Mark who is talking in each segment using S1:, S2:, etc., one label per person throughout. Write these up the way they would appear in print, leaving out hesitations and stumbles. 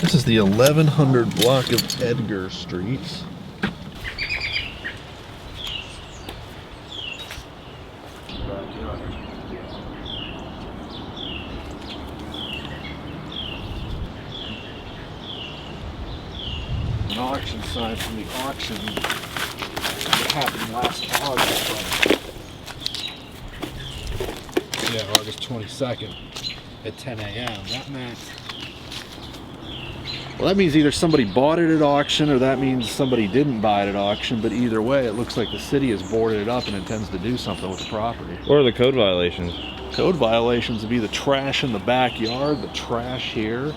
S1: This is the 1100 block of Edgar Street. An auction sign from the auction that happened last August. Yeah, August 22nd at 10 a.m. That meant... Well, that means either somebody bought it at auction or that means somebody didn't buy it at auction, but either way, it looks like the city has boarded it up and intends to do something with the property.
S2: What are the code violations?
S1: Code violations would be the trash in the backyard, the trash here.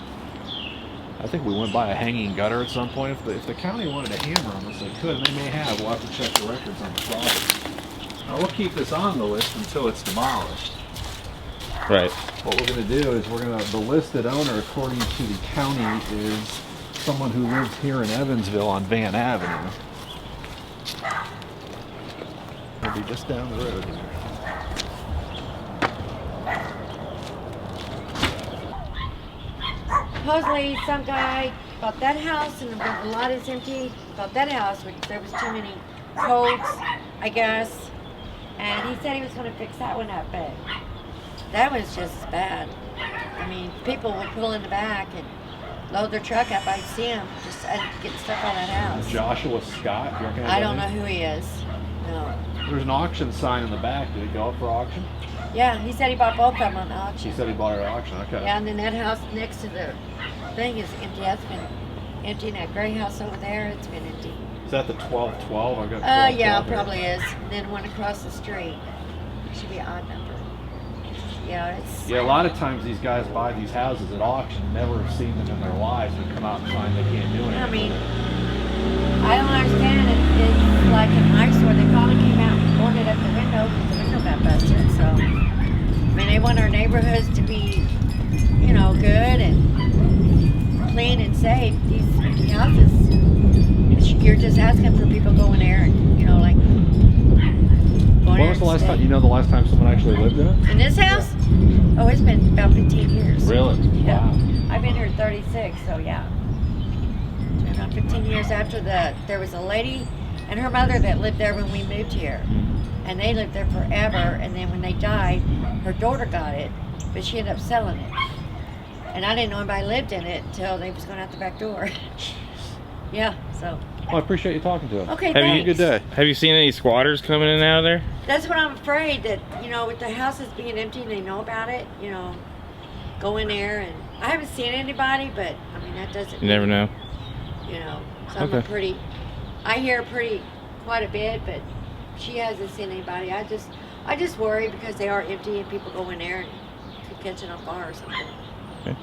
S1: I think we went by a hanging gutter at some point. If the county wanted to hammer on us, they could, and they may have. We'll have to check the records on the property. Now, we'll keep this on the list until it's demolished.
S2: Right.
S1: What we're going to do is the listed owner, according to the county, is someone who lives here in Evansville on Van Avenue. It'll be just down the road here.
S3: Supposedly some guy bought that house and the lot is empty. Bought that house because there was too many codes, I guess. And he said he was going to fix that one up, but that was just bad. I mean, people would pull in the back and load their truck up. I'd see him just getting stuff out of that house.
S1: Joshua Scott, you recognize
S3: I don't know who he is. No.
S1: There's an auction sign in the back. Did it go up for auction?
S3: Yeah, he said he bought both of them on auction.
S1: He said he bought it at auction, okay.
S3: Yeah, and then that house next to the thing is empty. That's been empty. And that gray house over there, it's been empty.
S1: Is that the 1212? I got
S3: yeah, it probably is. And then one across the street. It should be an odd number. Yeah, it's...
S1: Yeah, a lot of times these guys buy these houses at auction, never have seen them in their lives, and come out and find they can't do anything.
S3: I mean, I don't understand it. It's like an eyesore. They probably came out and boarded up the window because the window got busted. So, I mean, they want our neighborhoods to be, you know, good and clean and safe. These empty houses, you're just asking for people going there and, you know, like,
S1: when was the last time, you know, the last time someone actually lived in it?
S3: In this house? Yeah. Oh, it's been about 15 years.
S1: Really?
S3: Yeah.
S1: Wow.
S3: I've been here 36, so yeah. About 15 years after there was a lady and her mother that lived there when we moved here. And they lived there forever, and then when they died, her daughter got it, but she ended up selling it. And I didn't know anybody lived in it until they was going out the back door. Yeah, so.
S1: Well, I appreciate you talking to him.
S3: Okay,
S1: Have
S3: thanks.
S1: you a good day.
S2: Have you seen any squatters coming in and out of there?
S3: That's what I'm afraid, that, you know, with the houses being empty and they know about it, you know, go in there and I haven't seen anybody, but I mean, that doesn't
S2: You never know.
S3: You know, so I'm
S2: Okay.
S3: I hear quite a bit, but she hasn't seen anybody. I just worry because they are empty and people go in there and could catch it on fire or something.
S2: Okay.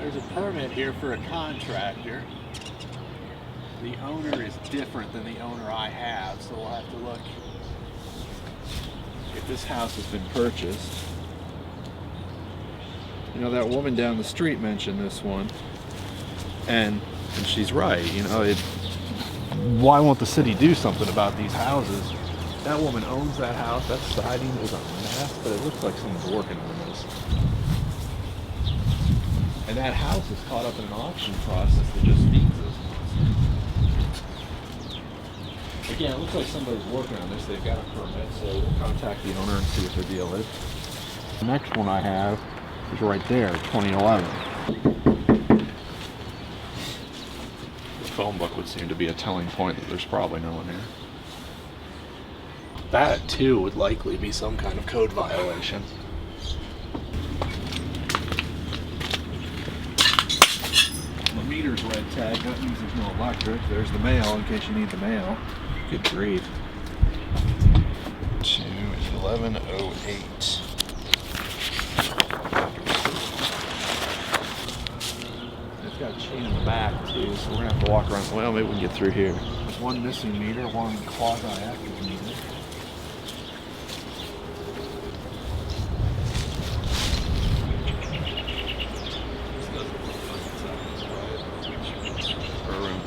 S1: There's a permit here for a contractor. The owner is different than the owner I have, so we'll have to look if this house has been purchased. You know, that woman down the street mentioned this one, and she's right. You know, why won't the city do something about these houses? That woman owns that house. That siding is a mess, but it looks like someone's working on this. And that house is caught up in an auction process that just feeds this house. Again, it looks like somebody's working on this. They've got a permit, so we'll contact the owner and see what their deal is. The next one I have is right there, 2011. The phone book would seem to be a telling point that there's probably no one here. That, too, would likely be some kind of code violation. The meter's red tag, that means there's no electric. There's the mail in case you need the mail. Good grief. 2/11/08. It's got a chain in the back too, so we're gonna have to walk around. Well, maybe we can get through here. There's one missing meter, one quasi-active meter.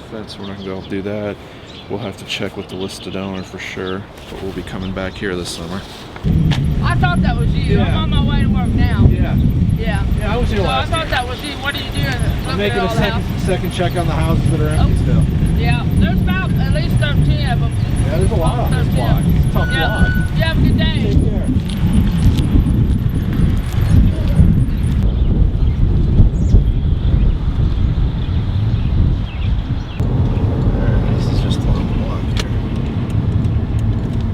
S1: Fence, we're not gonna be able to do that. We'll have to check with the listed owner for sure, but we'll be coming back here this summer.
S4: I thought that was you.
S1: Yeah.
S4: I'm on my way to work now.
S1: Yeah.
S4: Yeah.
S1: was here
S4: No, I
S1: last
S4: thought
S1: year.
S4: that was him. What are you doing?
S1: I'm making
S4: Looking
S1: a
S4: at all the houses?
S1: second check on the houses that are empty still.
S4: Yeah, there's about at least 13 of them.
S1: Yeah, there's a lot on this
S4: 13.
S1: block. It's a tough
S4: Yeah.
S1: block.
S4: You have a good day.
S1: Take care. This is just along the block here.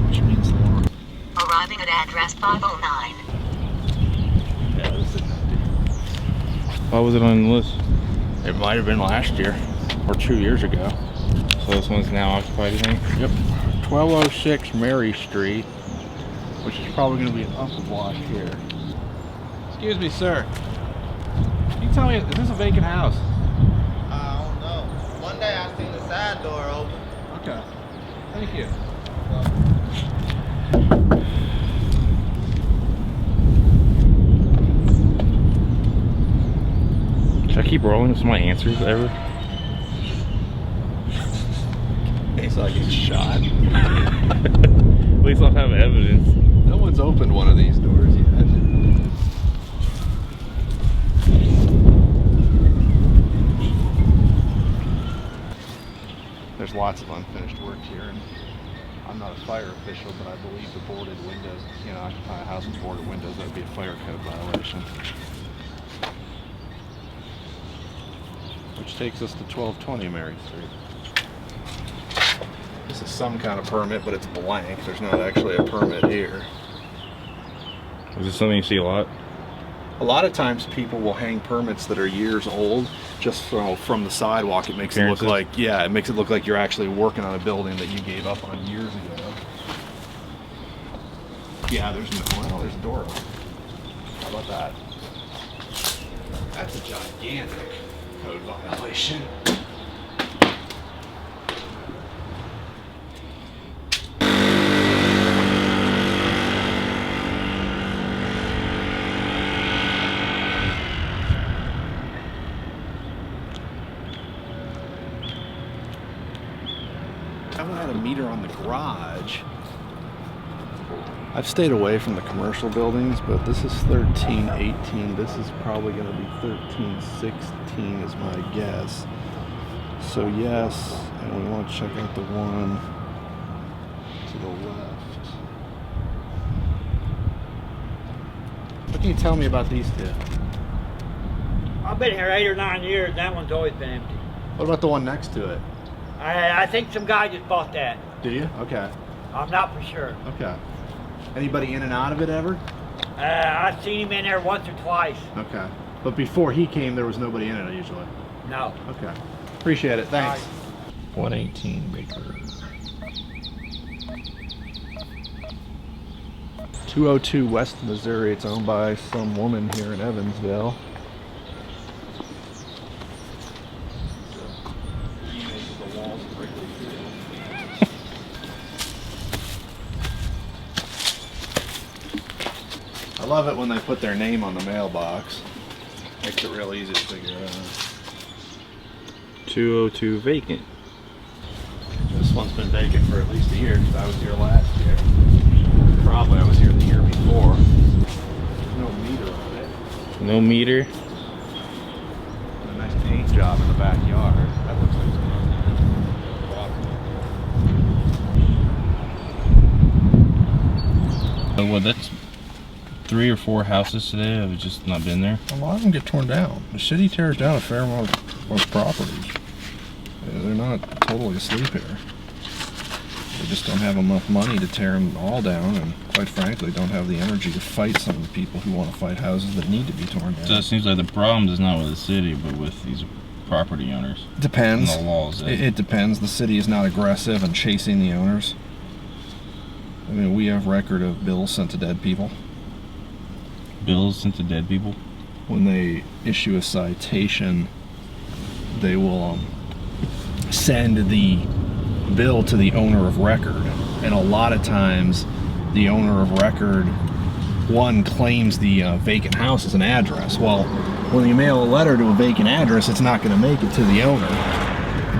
S1: Which means the one.
S5: Arriving at address 509.
S1: Yeah, this is empty.
S2: Why was it on the list?
S1: It might have been last year or 2 years ago.
S2: So this one's now occupied, you think?
S1: Yep. 1206 Mary Street, which is probably going to be up the block here. Excuse me, sir. Can you tell me, is this a vacant house?
S6: I don't know. One day I seen the side door open.
S1: Okay. Thank you.
S2: Should I keep rolling with my answers ever?
S1: In case I get shot.
S2: At least I'll have evidence.
S1: No one's opened one of these doors yet. There's lots of unfinished work here, and I'm not a fire official, but I believe the boarded windows, you know, occupy a house with boarded windows, that would be a fire code violation. Which takes us to 1220 Mary Street. This is some kind of permit, but it's blank. There's not actually a permit here.
S2: Is this something you see a lot?
S1: A lot of times people will hang permits that are years old just from the sidewalk. It makes it look
S2: Appearances?
S1: like, yeah, it makes it look like you're actually working on a building that you gave up on years ago. Yeah, there's no, well, there's a door open. How about that? That's a gigantic code violation. I haven't had a meter on the garage. I've stayed away from the commercial buildings, but this is 1318. This is probably going to be 1316 is my guess. So yes, and we want to check out the one to the left. What can you tell me about these two?
S7: I've been here 8 or 9 years. That one's always been empty.
S1: What about the one next to it?
S7: I think some guy just bought that.
S1: Did you? Okay.
S7: I'm not for sure.
S1: Okay. Anybody in and out of it ever?
S7: I've seen him in there once or twice.
S1: Okay. But before he came, there was nobody in it usually.
S7: No.
S1: Okay. Appreciate it. Thanks.
S7: All
S1: 118 Baker. 202 West Missouri. It's owned by some woman here in Evansville. I love it when they put their name on the mailbox. Makes it real easy to figure out.
S2: 202 vacant.
S1: This one's been vacant for at least a year because I was here last year. Probably I was here the year before. There's no meter on it.
S2: No meter.
S1: And a nice paint job in the backyard. That looks like it's
S2: Oh, well, that's 3 or 4 houses today have just not been there.
S1: a lot of them get torn down. The city tears down a fair amount of properties. They're not totally asleep here. They just don't have enough money to tear them all down, and quite frankly, don't have the energy to fight some of the people who want to fight houses that need to be torn down.
S2: So it seems like the problem is not with the city, but with these property owners.
S1: Depends.
S2: And the laws.
S1: It depends. The city is not aggressive in chasing the owners. I mean, we have record of bills sent to dead people.
S2: Bills sent to dead people.
S1: When they issue a citation, they will send the bill to the owner of record. And a lot of times, the owner of record, one, claims the vacant house as an address. Well, when you mail a letter to a vacant address, it's not going to make it to the owner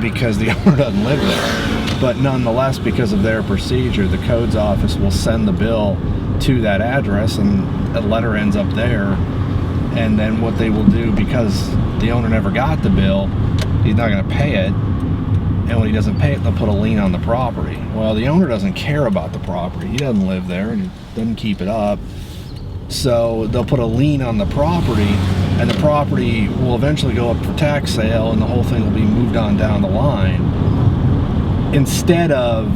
S1: because the owner doesn't live there. But nonetheless, because of their procedure, the codes office will send the bill to that address, and a letter ends up there, and then what they will do, because the owner never got the bill, he's not going to pay it, and when he doesn't pay it, they'll put a lien on the property. Well, the owner doesn't care about the property. He doesn't live there and doesn't keep it up. So they'll put a lien on the property, and the property will eventually go up for tax sale, and the whole thing will be moved on down the line. Instead of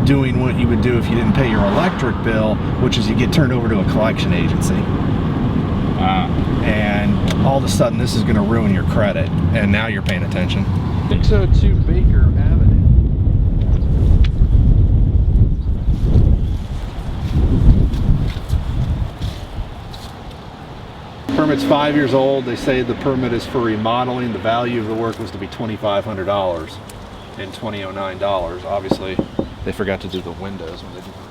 S1: doing what you would do if you didn't pay your electric bill, which is you get turned over to a collection agency. And all of a sudden this is going to ruin your credit, and now you're paying attention. 602 Baker Avenue. Permit's 5 years old. They say the permit is for remodeling. The value of the work was to be $2,500 and $2,009. Obviously, they forgot to do the windows when they did the